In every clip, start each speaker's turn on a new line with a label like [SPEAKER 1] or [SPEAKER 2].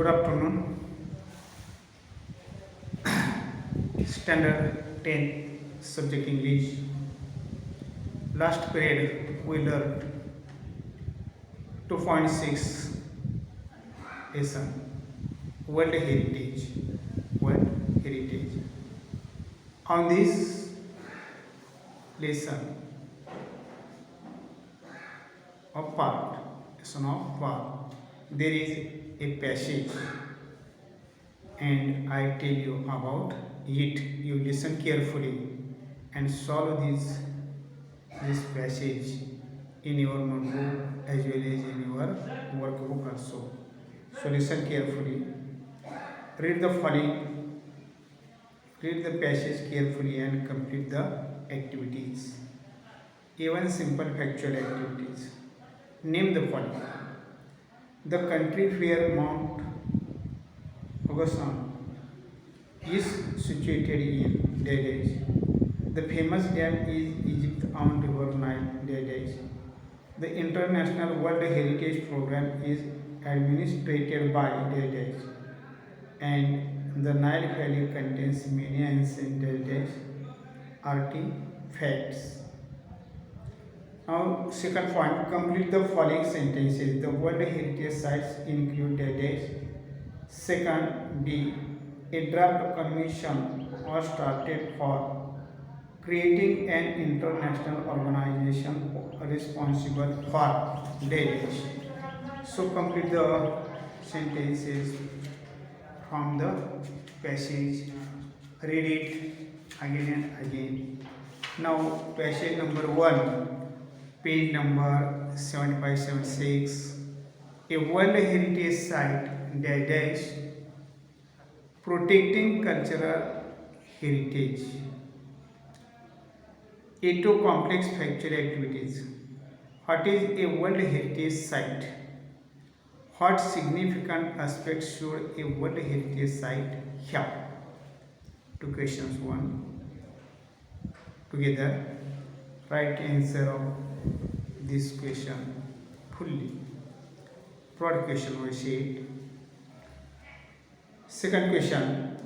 [SPEAKER 1] Good afternoon. Standard 10 subject English. Last period we learned 2.6 lesson World Heritage. World Heritage. On this lesson of part, there is a passage and I tell you about it. You listen carefully and solve this passage in your notebook as well as in your workbook also. So listen carefully. Read the following. Read the passage carefully and complete the activities. Even simple factual activities. Name the following. The country where Mount Augusta is situated in Daesh. The famous dam is Egypt on River Nile, Daesh. The International World Heritage Program is administered by Daesh, and the Nile Valley contains many ancient Daesh artifacts. Now, second point, complete the following sentences. The World Heritage Sites include Daesh. Second, B. A draft convention was started for creating an international organization responsible for Daesh. So complete the sentences from the passage. Read it again and again. Now passage number 1, page number 7576. A World Heritage Site, Daesh, protecting cultural heritage. A2 complex factual activities. What is a World Heritage Site? What significant aspects should a World Heritage Site have? Two questions, one together. Write answer of this question fully. Third question we see. Second question.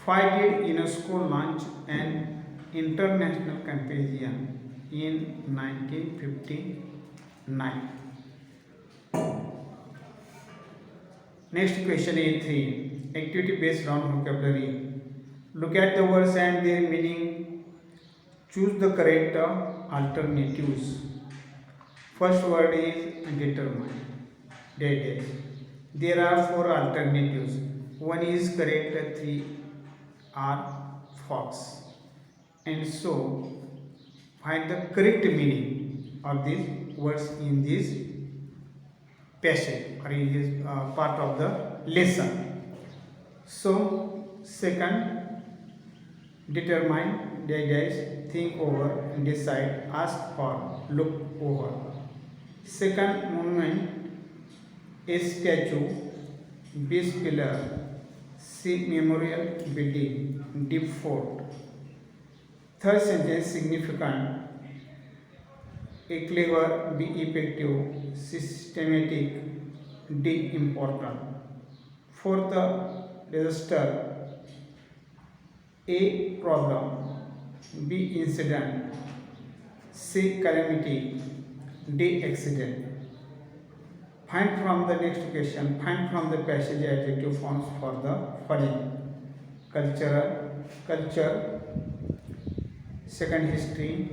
[SPEAKER 1] Why did UNESCO launch an international competition in 1959? Next question A3. Activity based on vocabulary. Look at the words and their meaning. Choose the correct alternatives. First word is determine. Daesh. There are 4 alternatives. One is correct, 3 are false. And so, find the correct meaning of these words in this passage or in this part of the lesson. So, second, determine, Daesh, think over, decide, ask for, look over. Second monument, a statue, base pillar, C memorial building, deep fort. Third sentence, significant, A clever, B effective, systematic, D important. Fourth, disaster, A problem, B incident, C calamity, D accident. Find from the next question, find from the passage adjective forms for the following. Culture, second history,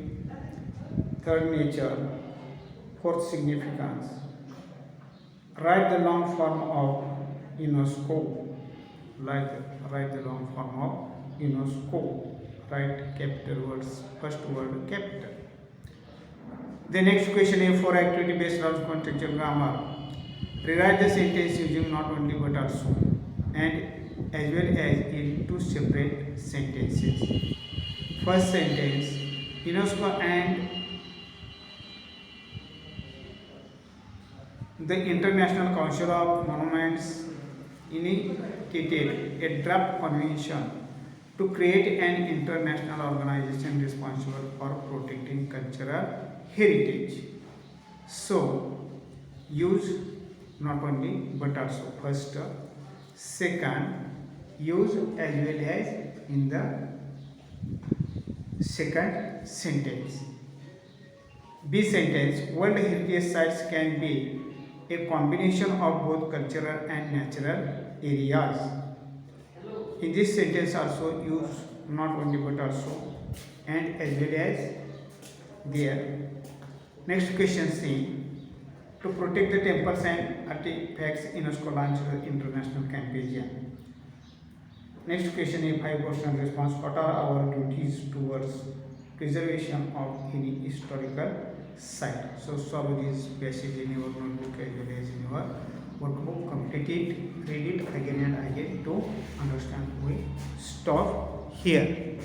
[SPEAKER 1] third nature, fourth significance. Write the long form of UNESCO. Write the long form of UNESCO. Write capital words, first word capital. The next question is for activity based on contextual grammar. Rewrite the sentence using not only but also and as well as in 2 separate sentences. First sentence, UNESCO and the International Council of Monuments initiated a draft convention to create an international organization responsible for protecting cultural heritage. So, use not only but also. First, second use as well as in the second sentence. B sentence, World Heritage Sites can be a combination of both cultural and natural areas. In this sentence also use not only but also and as well as there. Next question C. To protect the temples and artifacts, UNESCO launched the international campaign. Next question is 5 question response. What are our duties towards preservation of any historical site? So solve this passage in your notebook as well as in your workbook. Complete it, read it again and again to understand. We stop here.